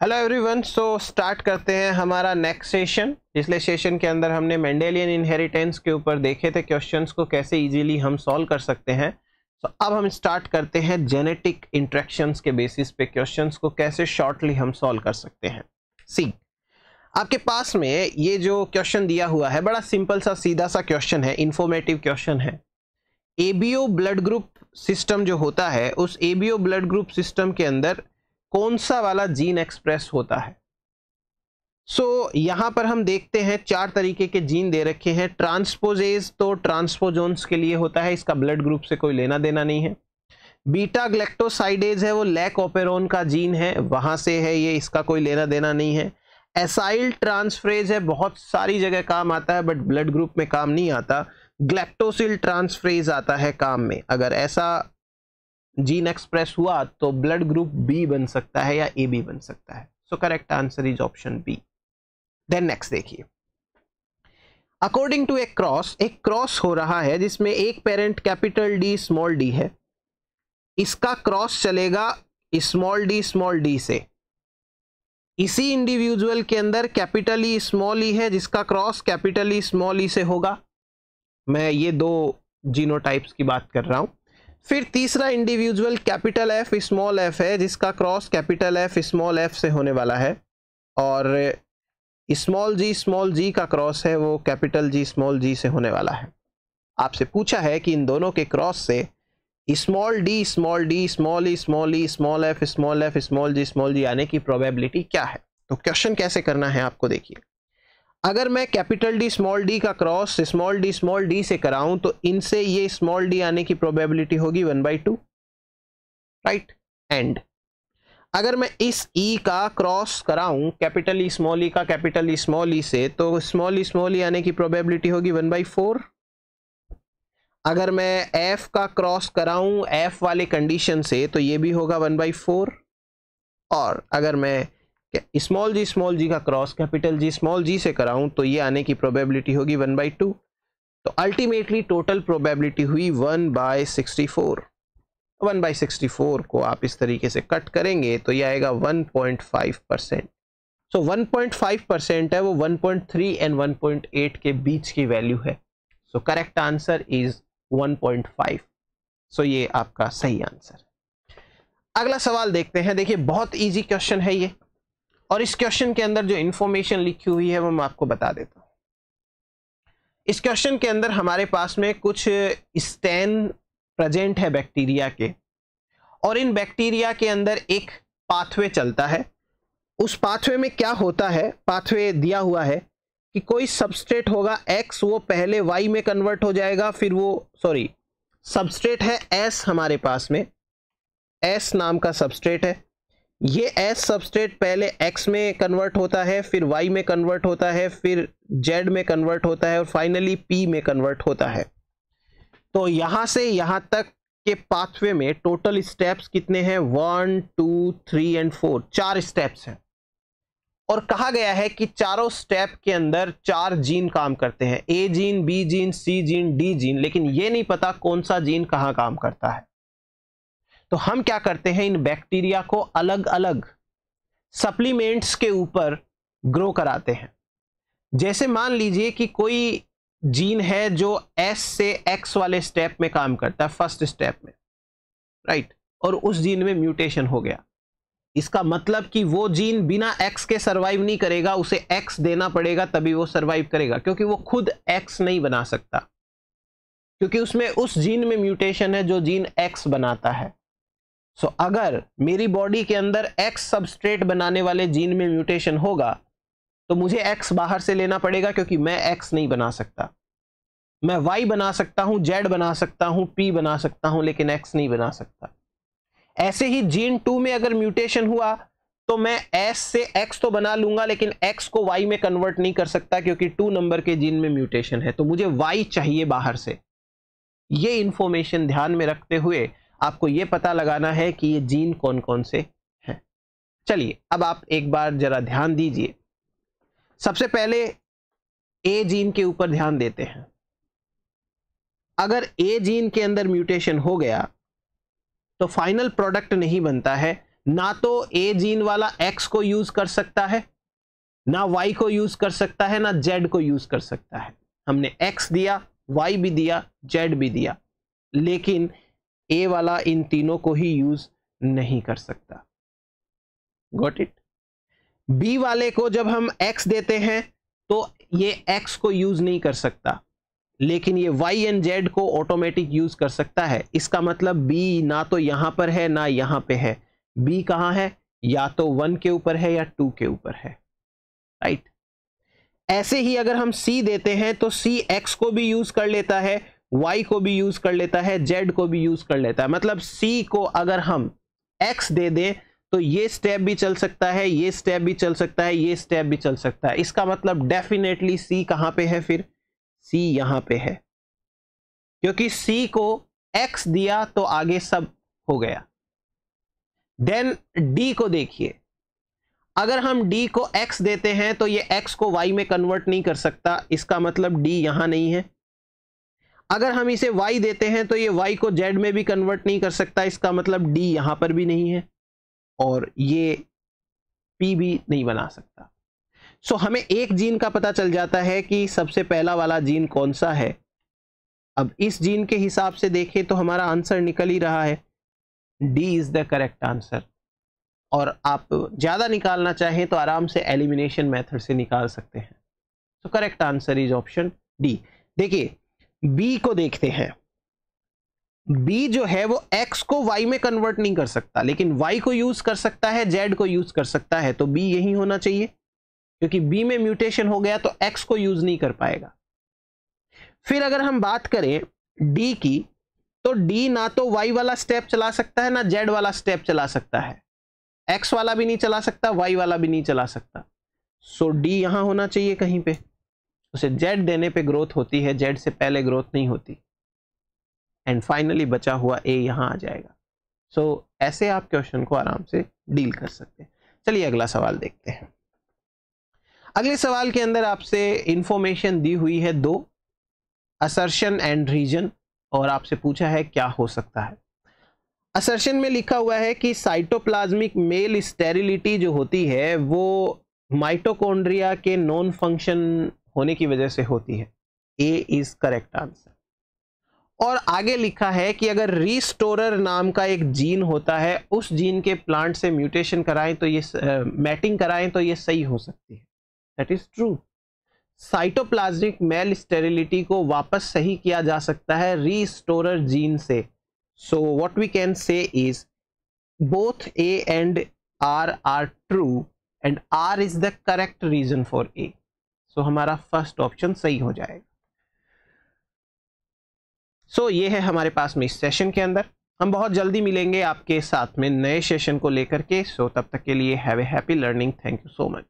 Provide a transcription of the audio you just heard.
Hello everyone. So start करते हैं हमारा नेक्स्ट सेशन। पिछले सेशन के अंदर हमने मेंडेलियन इनहेरिटेंस के ऊपर देखे थे क्वेश्चंस को कैसे इजीली हम सॉल्व कर सकते हैं। तो अब हम स्टार्ट करते हैं जेनेटिक इंटरेक्शंस के बेसिस पे क्वेश्चंस को कैसे शॉर्टली हम सॉल्व कर सकते हैं। सी, आपके पास में ये जो क्वेश्चन दिया हुआ है बड़ा सिंपल सा सीधा सा क्वेश्चन है, इंफॉर्मेटिव क्वेश्चन है। एबीओ ब्लड ग्रुप सिस्टम जो होता है उस एबीओ ब्लड ग्रुप सिस्टम के अंदर कौन सा वाला जीन एक्सप्रेस होता है। यहां पर हम देखते हैं 4 तरीके के जीन दे रखे हैं। ट्रांसपोजेज तो ट्रांसपोजोन्स के लिए होता है, इसका ब्लड ग्रुप से कोई लेना देना नहीं है। बीटा ग्लैक्टोसाइडेज है, वो लैक ओपेरोन का जीन है, वहां से है ये, इसका कोई लेना देना नहीं है। एसाइल ट्रांसफ्रेज है, बहुत सारी जगह काम आता है बट ब्लड ग्रुप में काम नहीं आता। ग्लैक्टोसिल ट्रांसफ्रेज आता है काम में, अगर ऐसा जीन एक्सप्रेस हुआ तो ब्लड ग्रुप बी बन सकता है या ए बी बन सकता है। So correct answer is option B. Then next देखिए, अकॉर्डिंग टू एक क्रॉस हो रहा है जिसमें एक parent capital D small D है, इसका क्रॉस चलेगा स्मॉल डी से। इसी इंडिविजुअल के अंदर कैपिटल ई स्मॉल ई है जिसका क्रॉस कैपिटल ई स्मॉल ई से होगा। मैं ये 2 जीनोटाइप्स की बात कर रहा हूं। फिर तीसरा individual capital F small F है जिसका cross capital F small F से होने वाला है, और स्मॉल जी का क्रॉस है वो कैपिटल जी स्मॉल जी से होने वाला है। आपसे पूछा है कि इन दोनों के क्रॉस से स्मॉल डी स्मॉल ई स्मॉल ई स्मॉल एफ स्मॉल जी आने की प्रोबेबिलिटी क्या है। तो क्वेश्चन कैसे करना है आपको देखिए, अगर मैं कैपिटल डी स्मॉल डी का क्रॉस स्मॉल डी से कराऊं तो इनसे ये स्मॉल डी आने की प्रोबेबिलिटी होगी 1/2, राइट। एंड अगर मैं इस ई का क्रॉस कराऊं कैपिटल ई स्मॉल ई का कैपिटल ई स्मॉल ई से तो स्मॉल ई आने की प्रोबेबिलिटी होगी 1/4। अगर मैं एफ का क्रॉस कराऊं एफ वाले कंडीशन से तो ये भी होगा 1/4। और अगर मैं स्मॉल जी का क्रॉस कैपिटल जी स्मॉल जी से कराऊं तो ये आने की प्रोबेबिलिटी होगी 1/2। तो अल्टीमेटली टोटल प्रोबेबिलिटी हुई 1/64। 1/64 को आप इस तरीके से कट करेंगे तो ये आएगा 1.5%। सो 1.5% है वो 1.3 एंड 1.8 के बीच की वैल्यू है। So correct answer is 1.5। सो ये आपका सही आंसर। अगला सवाल देखते हैं। देखिए बहुत इजी क्वेश्चन है ये, और इस क्वेश्चन के अंदर जो इंफॉर्मेशन लिखी हुई है वो मैं आपको बता देता हूं। इस क्वेश्चन के अंदर हमारे पास में कुछ स्टेन प्रेजेंट है बैक्टीरिया के, और इन बैक्टीरिया के अंदर एक पाथवे चलता है। उस पाथवे में क्या होता है, पाथवे दिया हुआ है कि कोई सबस्ट्रेट होगा X, वो पहले Y में कन्वर्ट हो जाएगा, फिर वो सबस्ट्रेट है S हमारे पास में, S नाम का सबस्ट्रेट है। ये S सबस्ट्रेट पहले X में कन्वर्ट होता है, फिर Y में कन्वर्ट होता है, फिर Z में कन्वर्ट होता है, और फाइनली P में कन्वर्ट होता है। तो यहां से यहां तक के पाथवे में टोटल स्टेप्स कितने हैं, 1 2 3 एंड 4, 4 स्टेप्स हैं। और कहा गया है कि चारों स्टेप के अंदर 4 जीन काम करते हैं, A gene, B gene, C gene, D gene, लेकिन ये नहीं पता कौन सा जीन कहां काम करता है। तो हम क्या करते हैं, इन बैक्टीरिया को अलग अलग सप्लीमेंट्स के ऊपर ग्रो कराते हैं। जैसे मान लीजिए कि कोई जीन है जो S से X वाले स्टेप में काम करता है, फर्स्ट स्टेप में, राइट, और उस जीन में म्यूटेशन हो गया। इसका मतलब कि वो जीन बिना X के सरवाइव नहीं करेगा, उसे X देना पड़ेगा तभी वो सरवाइव करेगा, क्योंकि वो खुद X नहीं बना सकता, क्योंकि उसमें उस जीन में म्यूटेशन है जो जीन X बनाता है। अगर मेरी बॉडी के अंदर X सबस्ट्रेट बनाने वाले जीन में म्यूटेशन होगा तो मुझे X बाहर से लेना पड़ेगा, क्योंकि मैं X नहीं बना सकता। मैं Y बना सकता हूं, Z बना सकता हूं, P बना सकता हूं, लेकिन X नहीं बना सकता। ऐसे ही जीन 2 में अगर म्यूटेशन हुआ तो मैं S से X तो बना लूंगा, लेकिन X को Y में कन्वर्ट नहीं कर सकता, क्योंकि 2 नंबर के जीन में म्यूटेशन है। तो मुझे Y चाहिए बाहर से। ये इंफॉर्मेशन ध्यान में रखते हुए आपको ये पता लगाना है कि ये जीन कौन कौन से हैं। चलिए अब आप एक बार जरा ध्यान दीजिए। सबसे पहले A जीन के ऊपर ध्यान देते हैं। अगर A जीन के अंदर म्यूटेशन हो गया तो फाइनल प्रोडक्ट नहीं बनता है, ना तो ए जीन वाला एक्स को यूज कर सकता है, ना वाई को यूज कर सकता है, ना जेड को यूज कर सकता है। हमने एक्स दिया, वाई भी दिया, जेड भी दिया, लेकिन ए वाला इन तीनों को ही यूज नहीं कर सकता। Got it. बी वाले को जब हम एक्स देते हैं तो ये एक्स को यूज नहीं कर सकता, लेकिन ये वाई एंड जेड को ऑटोमेटिक यूज कर सकता है। इसका मतलब बी ना तो यहां पर है ना यहां पे है। बी कहां है? या तो 1 के ऊपर है या 2 के ऊपर है, राइट। ऐसे ही अगर हम सी देते हैं तो सी एक्स को भी यूज कर लेता है, वाई को भी यूज कर लेता है, जेड को भी यूज कर लेता है। मतलब सी को अगर हम एक्स दे दें तो ये स्टेप भी चल सकता है, ये स्टेप भी चल सकता है, ये स्टेप भी चल सकता है। इसका मतलब डेफिनेटली सी कहां पे है? फिर सी यहां पे है, क्योंकि सी को एक्स दिया तो आगे सब हो गया। देन डी को देखिए, अगर हम डी को एक्स देते हैं तो ये एक्स को वाई में कन्वर्ट नहीं कर सकता, इसका मतलब डी यहां नहीं है। अगर हम इसे वाई देते हैं तो ये वाई को जेड में भी कन्वर्ट नहीं कर सकता, इसका मतलब डी यहां पर भी नहीं है, और ये पी भी नहीं बना सकता। सो हमें एक जीन का पता चल जाता है कि सबसे पहला वाला जीन कौन सा है। अब इस जीन के हिसाब से देखें तो हमारा आंसर निकल ही रहा है, D is the correct answer. और आप ज्यादा निकालना चाहें तो आराम से एलिमिनेशन मेथड से निकाल सकते हैं। सो correct answer is option D. देखिए बी को देखते हैं। बी जो है वो एक्स को वाई में कन्वर्ट नहीं कर सकता, लेकिन वाई को यूज कर सकता है, जेड को यूज कर सकता है, तो बी यही होना चाहिए, क्योंकि बी में म्यूटेशन हो गया तो एक्स को यूज नहीं कर पाएगा। फिर अगर हम बात करें डी की, तो डी ना तो वाई वाला स्टेप चला सकता है ना जेड वाला स्टेप चला सकता है, एक्स वाला भी नहीं चला सकता, वाई वाला भी नहीं चला सकता। सो डी यहां होना चाहिए कहीं पे। उसे जेड देने पे ग्रोथ होती है, जेड से पहले ग्रोथ नहीं होती। एंड फाइनली बचा हुआ ए यहां आ जाएगा। सो ऐसे आप क्वेश्चन को आराम से डील कर सकते हैं। चलिए अगला सवाल देखते हैं। अगले सवाल के अंदर आपसे इंफॉर्मेशन दी हुई है 2, असर्शन एंड रीजन, और आपसे पूछा है क्या हो सकता है। असर्शन में लिखा हुआ है कि साइटोप्लाज्मिक मेल स्टेरिलिटी जो होती है वो माइटोकॉन्ड्रिया के नॉन फंक्शन होने की वजह से होती है। ए इज करेक्ट आंसर। और आगे लिखा है कि अगर रिस्टोरर नाम का एक जीन होता है, उस जीन के प्लांट से म्यूटेशन कराएं तो ये मैटिंग कराएं तो ये सही हो सकती है। That is true. Cytoplasmic male sterility को वापस सही किया जा सकता है रिस्टोरर जीन से। So what we can say is both A and R R true and R is the correct reason for A. So हमारा फर्स्ट ऑप्शन सही हो जाएगा। सो ये है हमारे पास में इस सेशन के अंदर। हम बहुत जल्दी मिलेंगे आपके साथ में नए सेशन को लेकर के। सो तब तक के लिए have a happy learning. Thank you so much.